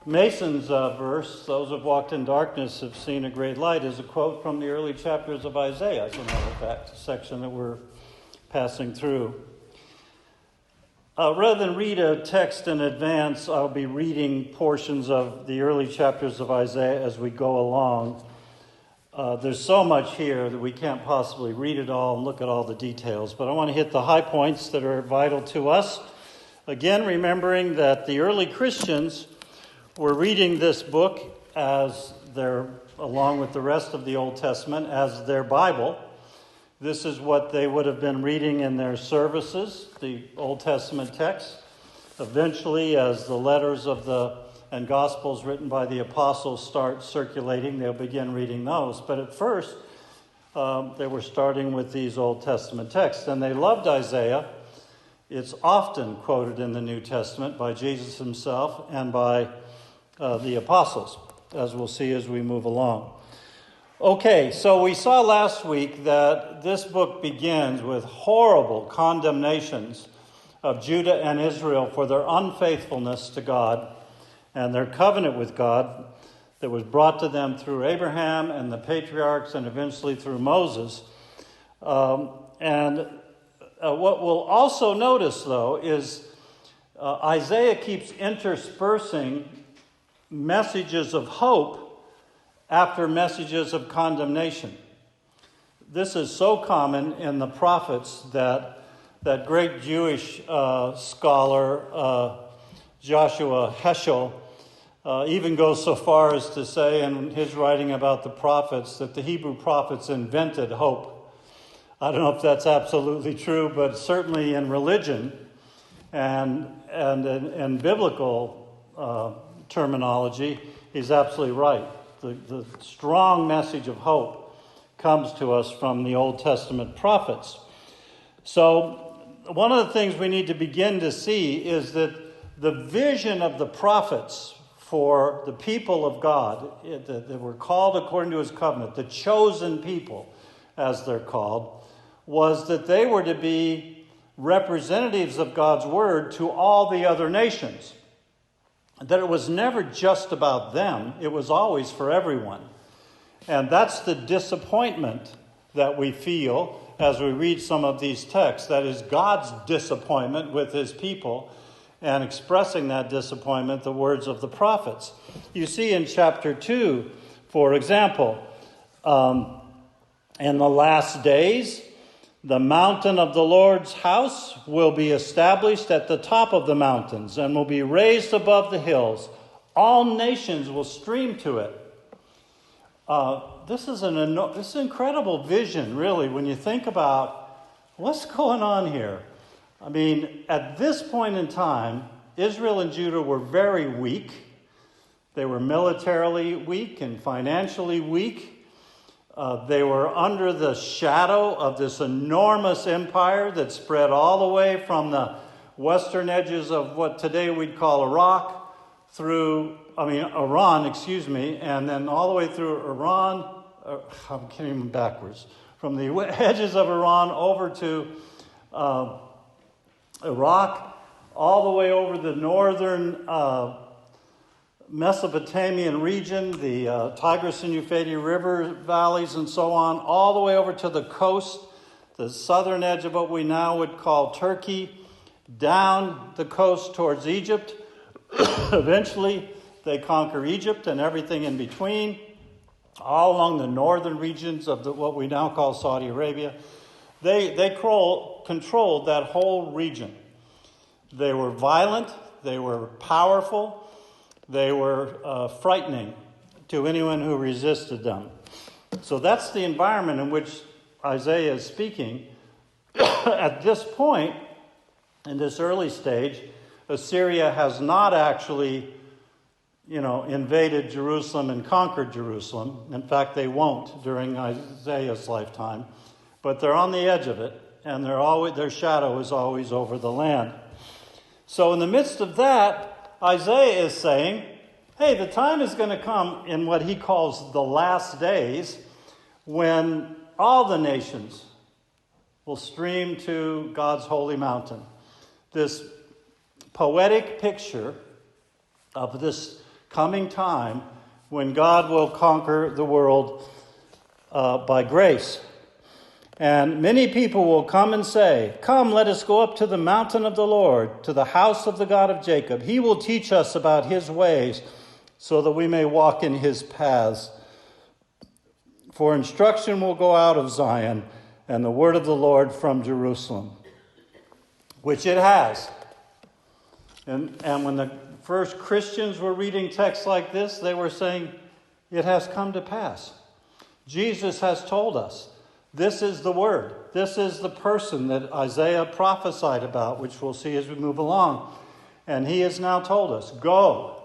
Mason's verse, those who have walked in darkness have seen a great light, is a quote from the early chapters of Isaiah, as a matter of fact, a section that we're passing through. Rather than read a text in advance, I'll be reading portions of the early chapters of Isaiah as we go along. There's so much here that we can't possibly read it all and look at all the details, but I want to hit the high points that are vital to us. Again, remembering that the early Christians were reading this book as along with the rest of the Old Testament, as their Bible. This is what they would have been reading in their services, the Old Testament text. Eventually, as the letters and Gospels written by the apostles start circulating, they'll begin reading those. But at first, they were starting with these Old Testament texts. And they loved Isaiah. It's often quoted in the New Testament by Jesus himself and by the apostles, as we'll see as we move along. Okay, so we saw last week that this book begins with horrible condemnations of Judah and Israel for their unfaithfulness to God and their covenant with God that was brought to them through Abraham and the patriarchs and eventually through Moses. What we'll also notice, though, is Isaiah keeps interspersing messages of hope after messages of condemnation. This is so common in the prophets that great Jewish scholar Joshua Heschel even goes so far as to say in his writing about the prophets that the Hebrew prophets invented hope. I don't know if that's absolutely true, but certainly in religion and in biblical terminology, he's absolutely right. The strong message of hope comes to us from the Old Testament prophets. So one of the things we need to begin to see is that the vision of the prophets for the people of God, that were called according to his covenant, the chosen people, as they're called, was that they were to be representatives of God's word to all the other nations. That it was never just about them, it was always for everyone. And that's the disappointment that we feel as we read some of these texts. That is God's disappointment with his people, and expressing that disappointment, the words of the prophets. You see in chapter 2, for example, in the last days, the mountain of the Lord's house will be established at the top of the mountains and will be raised above the hills. All nations will stream to it. This is an incredible vision, really, when you think about what's going on here. I mean, at this point in time, Israel and Judah were very weak. They were militarily weak and financially weak. They were under the shadow of this enormous empire that spread all the way from the western edges of what today we'd call Iran, and then all the way through Iran. I'm getting backwards. From the edges of Iran over to Iraq, all the way over the northern Mesopotamian region, the Tigris and Euphrates River valleys and so on, all the way over to the coast, the southern edge of what we now would call Turkey, down the coast towards Egypt. Eventually, they conquer Egypt and everything in between, all along the northern regions of what we now call Saudi Arabia. They controlled that whole region. They were violent, they were powerful, they were frightening to anyone who resisted them. So that's the environment in which Isaiah is speaking. At this point, in this early stage, Assyria has not actually, invaded Jerusalem and conquered Jerusalem. In fact, they won't during Isaiah's lifetime. But they're on the edge of it, and their shadow is always over the land. So in the midst of that, Isaiah is saying, hey, the time is going to come in what he calls the last days when all the nations will stream to God's holy mountain. This poetic picture of this coming time when God will conquer the world by grace. And many people will come and say, "Come, let us go up to the mountain of the Lord, to the house of the God of Jacob. He will teach us about his ways, so that we may walk in his paths. For instruction will go out of Zion, and the word of the Lord from Jerusalem," which it has. And when the first Christians were reading texts like this, they were saying, it has come to pass. Jesus has told us. This is the word. This is the person that Isaiah prophesied about, which we'll see as we move along. And he has now told us, go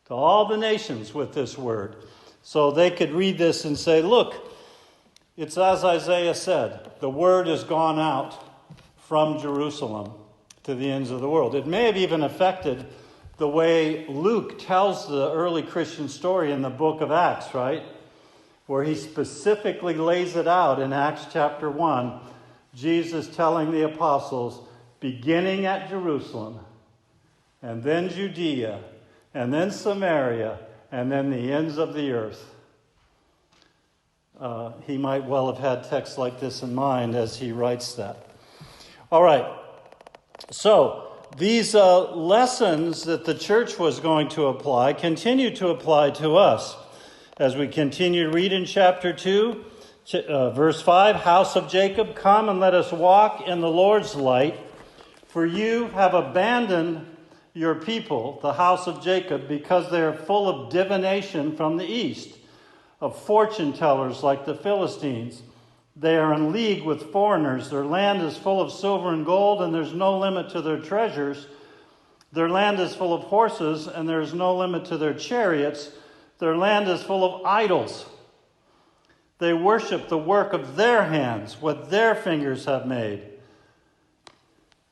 to all the nations with this word. So they could read this and say, look, it's as Isaiah said, the word has gone out from Jerusalem to the ends of the world. It may have even affected the way Luke tells the early Christian story in the book of Acts, right? Where he specifically lays it out in Acts chapter 1, Jesus telling the apostles, beginning at Jerusalem, and then Judea, and then Samaria, and then the ends of the earth. He might well have had texts like this in mind as he writes that. All right, so these lessons that the church was going to apply continue to apply to us. As we continue to read in chapter 2, verse 5, House of Jacob, come and let us walk in the Lord's light. For you have abandoned your people, the house of Jacob, because they are full of divination from the east, of fortune tellers like the Philistines. They are in league with foreigners. Their land is full of silver and gold, and there's no limit to their treasures. Their land is full of horses, and there's no limit to their chariots. Their land is full of idols. They worship the work of their hands, what their fingers have made.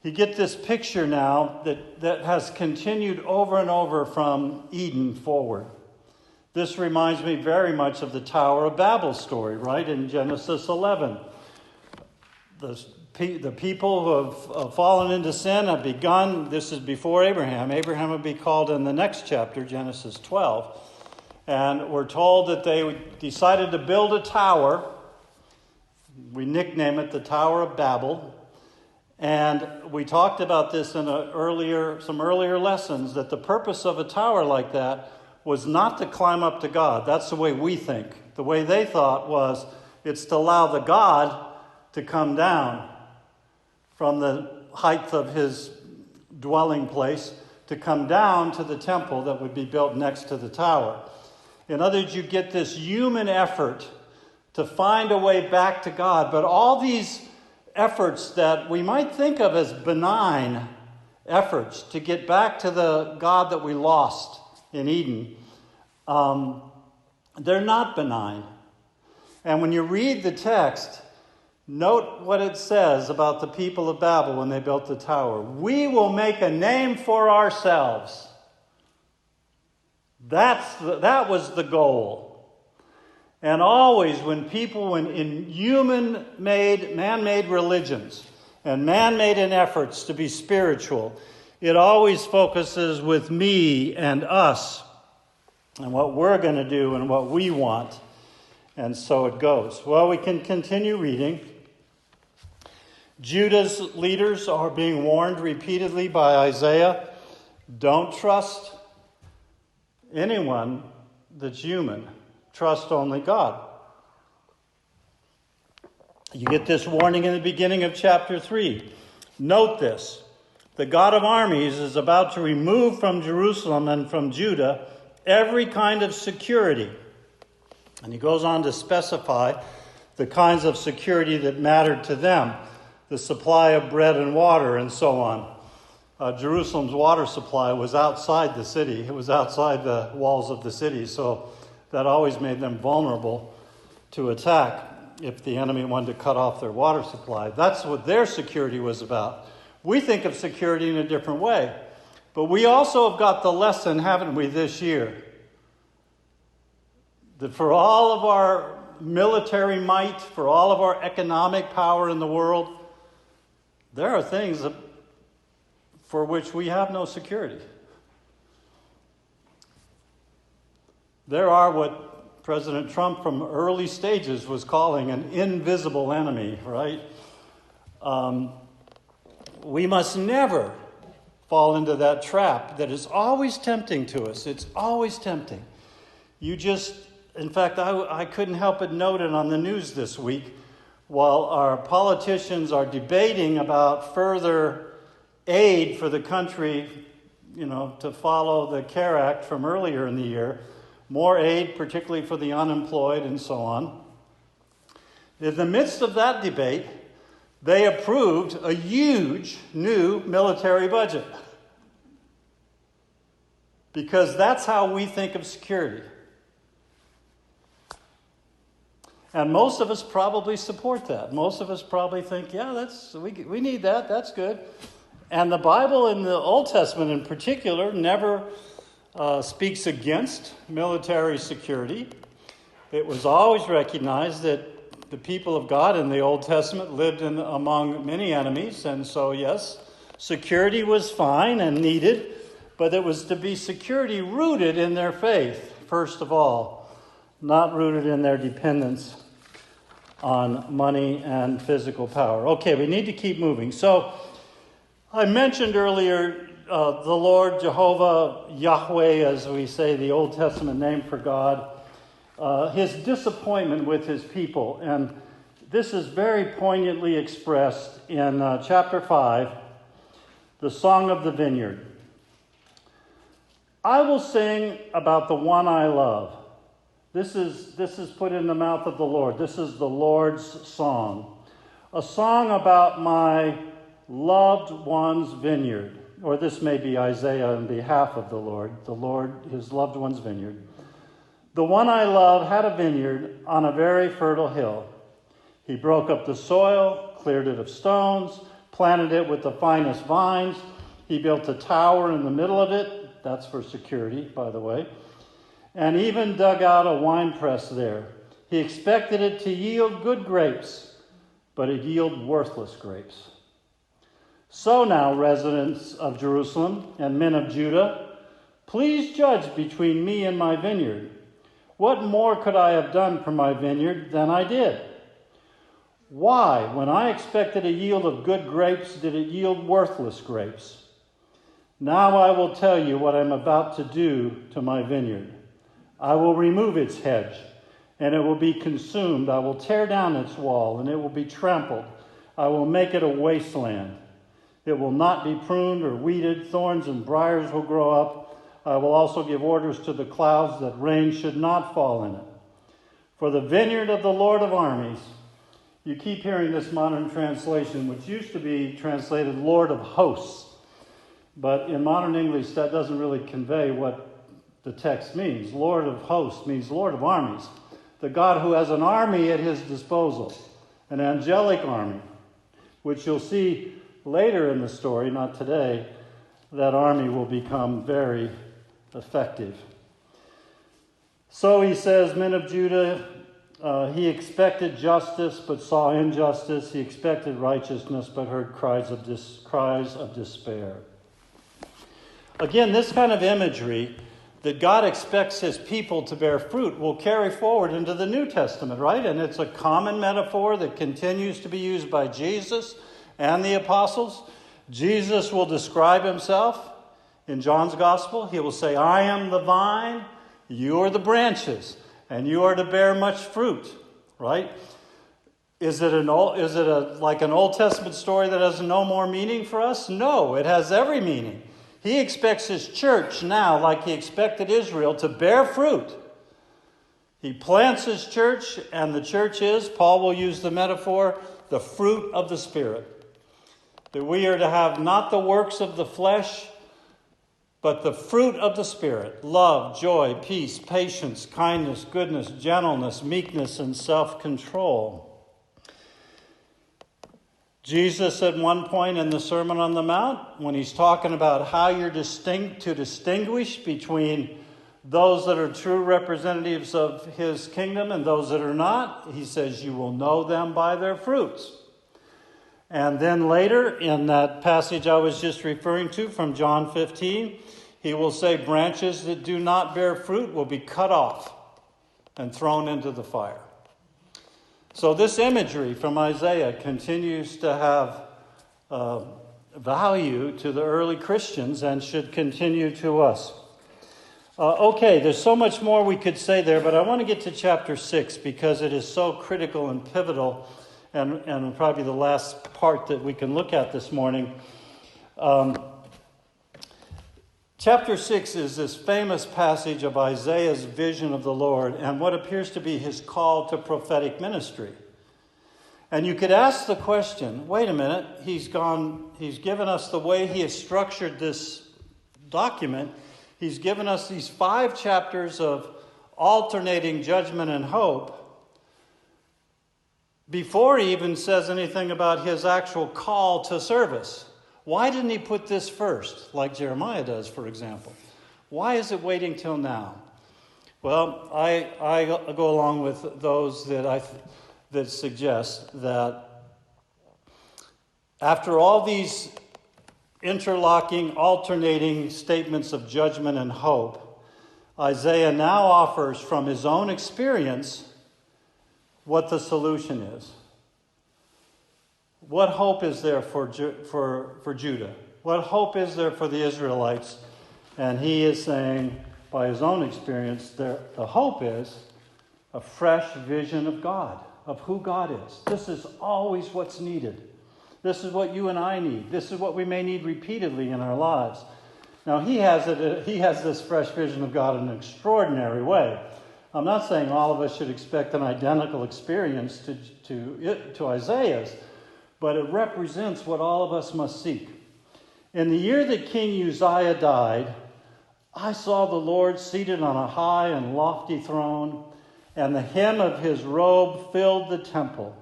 You get this picture now that has continued over and over from Eden forward. This reminds me very much of the Tower of Babel story, right, in Genesis 11. The people who have fallen into sin have begun, this is before Abraham. Abraham would be called in the next chapter, Genesis 12. And we're told that they decided to build a tower. We nickname it the Tower of Babel. And we talked about this in some earlier lessons, that the purpose of a tower like that was not to climb up to God. That's the way we think. The way they thought was it's to allow the God to come down from the height of his dwelling place, to come down to the temple that would be built next to the tower. In other words, you get this human effort to find a way back to God. But all these efforts that we might think of as benign efforts to get back to the God that we lost in Eden, they're not benign. And when you read the text, note what it says about the people of Babel when they built the tower. We will make a name for ourselves. That was the goal. And always when people in man-made religions and man-made efforts to be spiritual, it always focuses with me and us and what we're going to do and what we want. And so it goes. Well, we can continue reading. Judah's leaders are being warned repeatedly by Isaiah. Don't trust anyone that's human. Trust only God. You get this warning in the beginning of chapter 3. Note this. The God of Armies is about to remove from Jerusalem and from Judah every kind of security. And he goes on to specify the kinds of security that mattered to them. The supply of bread and water and so on. Jerusalem's water supply was outside the city. It was outside the walls of the city. So that always made them vulnerable to attack if the enemy wanted to cut off their water supply. That's what their security was about. We think of security in a different way. But we also have got the lesson, haven't we, this year? That for all of our military might, for all of our economic power in the world, there are things for which we have no security. There are what President Trump from early stages was calling an invisible enemy, right? We must never fall into that trap that is always tempting to us. It's always tempting. In fact, I couldn't help but note it on the news this week while our politicians are debating about further aid for the country, to follow the CARE Act from earlier in the year, more aid, particularly for the unemployed and so on. In the midst of that debate, they approved a huge new military budget. Because that's how we think of security. And most of us probably support that. Most of us probably think, yeah, we need that, that's good. And the Bible in the Old Testament in particular never speaks against military security. It was always recognized that the people of God in the Old Testament lived among many enemies, and so yes, security was fine and needed, but it was to be security rooted in their faith, first of all, not rooted in their dependence on money and physical power. Okay, we need to keep moving. So I mentioned earlier the Lord, Jehovah, Yahweh, as we say, the Old Testament name for God, his disappointment with his people. And this is very poignantly expressed in chapter 5, the Song of the Vineyard. I will sing about the one I love. This is put in the mouth of the Lord. This is the Lord's song. A song about my loved one's vineyard. Or this may be Isaiah on behalf of the Lord, his loved one's vineyard. The one I love had a vineyard on a very fertile hill. He broke up the soil, cleared it of stones, planted it with the finest vines. He built a tower in the middle of it. That's for security, by the way. And even dug out a winepress there. He expected it to yield good grapes, but it yielded worthless grapes. So now, residents of Jerusalem and men of Judah, please judge between me and my vineyard. What more could I have done for my vineyard than I did? Why, when I expected a yield of good grapes, did it yield worthless grapes? Now I will tell you what I'm about to do to my vineyard. I will remove its hedge, and it will be consumed. I will tear down its wall, and it will be trampled. I will make it a wasteland. It will not be pruned or weeded. Thorns and briars will grow up. I will also give orders to the clouds that rain should not fall in it. For the vineyard of the Lord of Armies, you keep hearing this modern translation, which used to be translated Lord of Hosts. But in modern English, that doesn't really convey what the text means. Lord of Hosts means Lord of Armies. The God who has an army at his disposal, an angelic army, which you'll see later in the story, not today, that army will become very effective. So he says, men of Judah, he expected justice but saw injustice. He expected righteousness but heard cries of despair. Again, this kind of imagery that God expects his people to bear fruit will carry forward into the New Testament, right? And it's a common metaphor that continues to be used by Jesus and the apostles. Jesus will describe himself in John's Gospel. He will say, I am the vine, you are the branches, and you are to bear much fruit, right? Is it like an Old Testament story that has no more meaning for us? No, it has every meaning. He expects his church now, like he expected Israel, to bear fruit. He plants his church, and the church is, Paul will use the metaphor, the fruit of the Spirit. That we are to have not the works of the flesh, but the fruit of the Spirit. Love, joy, peace, patience, kindness, goodness, gentleness, meekness, and self-control. Jesus at one point in the Sermon on the Mount, when he's talking about how you're to distinguish between those that are true representatives of his kingdom and those that are not, he says, you will know them by their fruits. And then later, in that passage I was just referring to from John 15, He will say, branches that do not bear fruit will be cut off and thrown into the fire. So this imagery from Isaiah continues to have value to the early Christians and should continue to us. Okay, there's so much more we could say there, but I want to get to chapter 6 because it is so critical and pivotal and probably the last part that we can look at this morning. Chapter 6 is this famous passage of Isaiah's vision of the Lord and what appears to be his call to prophetic ministry. And you could ask the question, wait a minute, he's given us the way he has structured this document. He's given us these 5 chapters of alternating judgment and hope before he even says anything about his actual call to service. Why didn't he put this first, like Jeremiah does, for example? Why is it waiting till now? Well, I go along with those that suggest that after all these interlocking, alternating statements of judgment and hope, Isaiah now offers from his own experience what the solution is. What hope is there for Judah? What hope is there for the Israelites? And he is saying, by his own experience, the hope is a fresh vision of God, of who God is. This is always what's needed. This is what you and I need. This is what we may need repeatedly in our lives. Now, he has this fresh vision of God in an extraordinary way. I'm not saying all of us should expect an identical experience to Isaiah's, but it represents what all of us must seek. In the year that King Uzziah died, I saw the Lord seated on a high and lofty throne, and the hem of his robe filled the temple.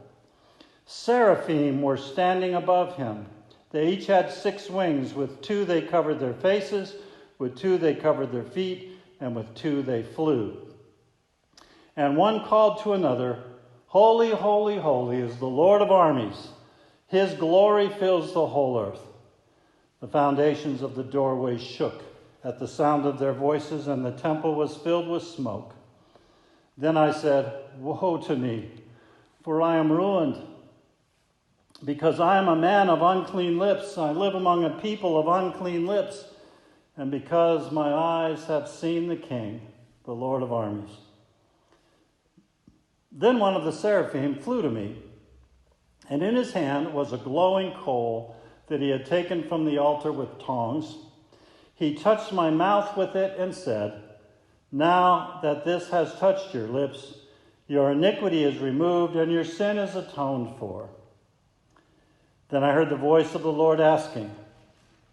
Seraphim were standing above him. They each had 6 wings. With 2 they covered their faces, with 2 they covered their feet, and with 2 they flew. And one called to another, Holy, holy, holy is the Lord of armies. His glory fills the whole earth. The foundations of the doorway shook at the sound of their voices, and the temple was filled with smoke. Then I said, Woe to me, for I am ruined, because I am a man of unclean lips. I live among a people of unclean lips, and because my eyes have seen the King, the Lord of armies. Then one of the seraphim flew to me, and in his hand was a glowing coal that he had taken from the altar with tongs. He touched my mouth with it and said, Now that this has touched your lips, your iniquity is removed and your sin is atoned for. Then I heard the voice of the Lord asking,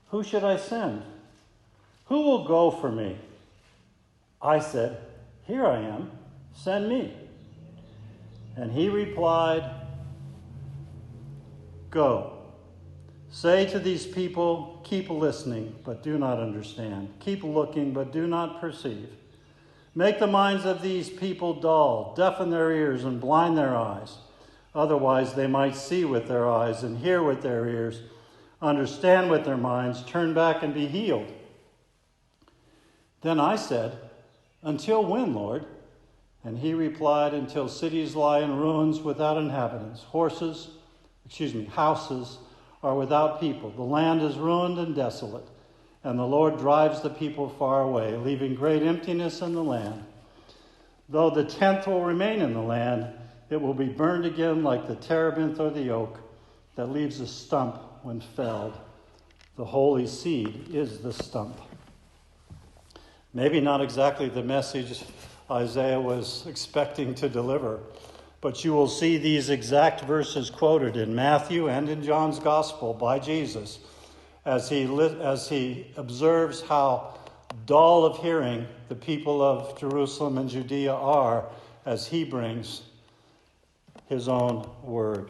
Who should I send? Who will go for me? I said, Here I am, send me. And he replied, Go. Say to these people, keep listening, but do not understand. Keep looking, but do not perceive. Make the minds of these people dull, deafen their ears, and blind their eyes. Otherwise they might see with their eyes and hear with their ears, understand with their minds, turn back and be healed. Then I said, Until when, Lord? And he replied, Until cities lie in ruins without inhabitants. Houses are without people. The land is ruined and desolate, and the Lord drives the people far away, leaving great emptiness in the land. Though the tenth will remain in the land, it will be burned again like the terebinth or the oak that leaves a stump when felled. The holy seed is the stump. Maybe not exactly the message Isaiah was expecting to deliver, but you will see these exact verses quoted in Matthew and in John's Gospel by Jesus as he observes how dull of hearing the people of Jerusalem and Judea are as he brings his own word.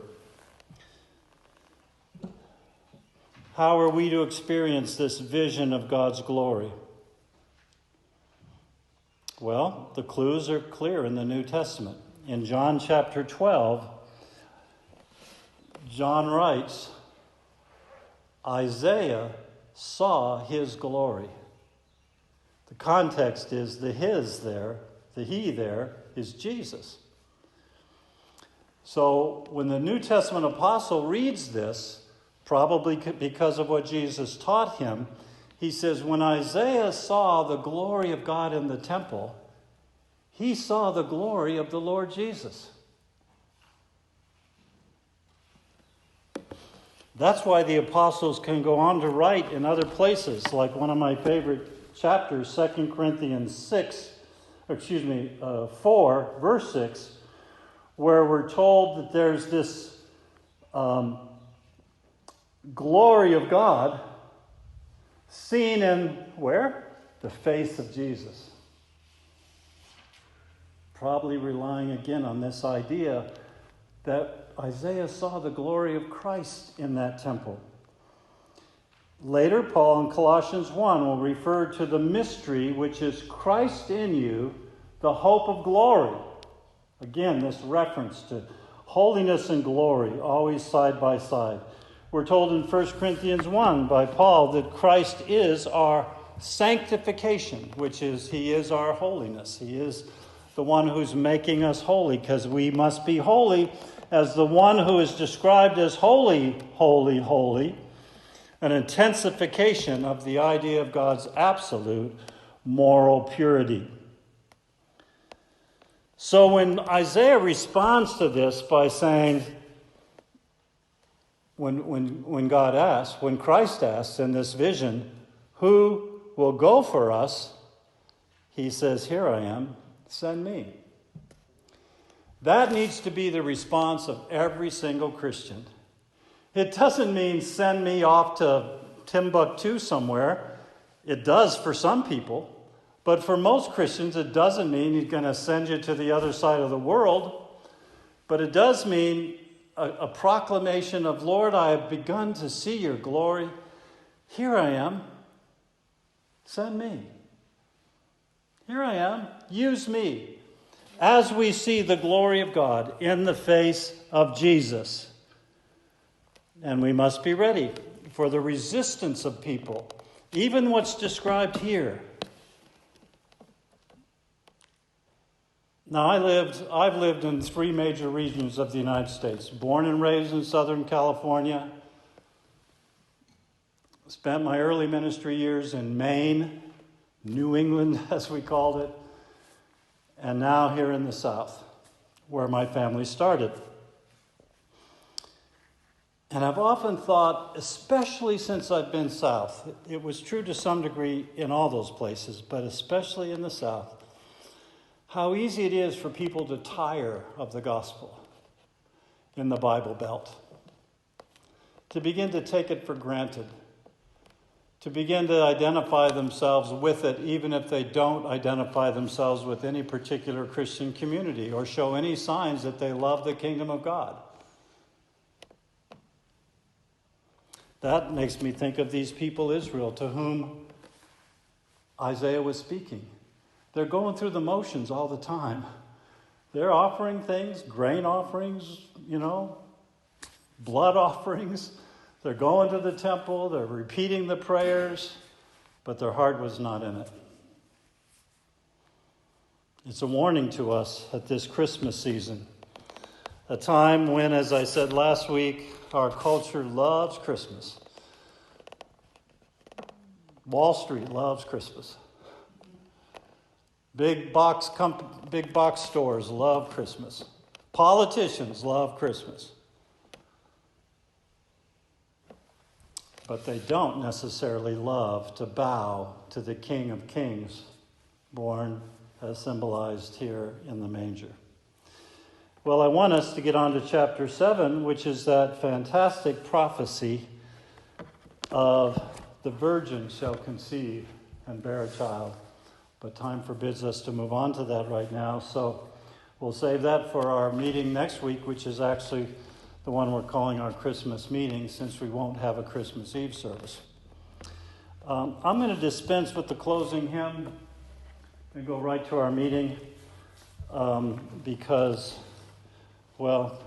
How are we to experience this vision of God's glory? Well, the clues are clear in the New Testament. In John chapter 12, John writes, Isaiah saw his glory. The context is the his there, the he there is Jesus. So when the New Testament apostle reads this, probably because of what Jesus taught him, he says, when Isaiah saw the glory of God in the temple, he saw the glory of the Lord Jesus. That's why the apostles can go on to write in other places, like one of my favorite chapters, 2 Corinthians 4, verse 6, where we're told that there's this glory of God seen in where? The face of Jesus. Probably relying again on this idea that Isaiah saw the glory of Christ in that temple. Later, Paul in Colossians 1 will refer to the mystery which is Christ in you, the hope of glory. Again, this reference to holiness and glory, always side by side. We're told in 1 Corinthians 1 by Paul that Christ is our sanctification, which is, he is our holiness. He is the one who's making us holy, because we must be holy as the one who is described as holy, holy, holy, an intensification of the idea of God's absolute moral purity. So when Isaiah responds to this by saying, when God asks, when Christ asks in this vision, who will go for us? He says, here I am, send me. That needs to be the response of every single Christian. It doesn't mean send me off to Timbuktu somewhere. It does for some people. But for most Christians, it doesn't mean he's going to send you to the other side of the world. But it does mean a proclamation of, Lord, I have begun to see your glory. Here I am. Send me. Here I am. Use me. As we see the glory of God in the face of Jesus. And we must be ready for the resistance of people. Even what's described here. Now, I've lived in 3 major regions of the United States. Born and raised in Southern California. Spent my early ministry years in Maine, New England, as we called it. And now here in the South, where my family started. And I've often thought, especially since I've been South, it was true to some degree in all those places, but especially in the South, how easy it is for people to tire of the gospel in the Bible Belt, to begin to take it for granted, to begin to identify themselves with it, even if they don't identify themselves with any particular Christian community or show any signs that they love the kingdom of God. That makes me think of these people, Israel, to whom Isaiah was speaking. They're going through the motions all the time. They're offering things, grain offerings, blood offerings. They're going to the temple. They're repeating the prayers, but their heart was not in it. It's a warning to us at this Christmas season, a time when, as I said last week, our culture loves Christmas. Wall Street loves Christmas. Big box stores love Christmas. Politicians love Christmas. But they don't necessarily love to bow to the King of Kings, born as symbolized here in the manger. Well, I want us to get on to chapter 7, which is that fantastic prophecy of the virgin shall conceive and bear a child. But time forbids us to move on to that right now, so we'll save that for our meeting next week, which is actually the one we're calling our Christmas meeting, since we won't have a Christmas Eve service. I'm going to dispense with the closing hymn and go right to our meeting because, well,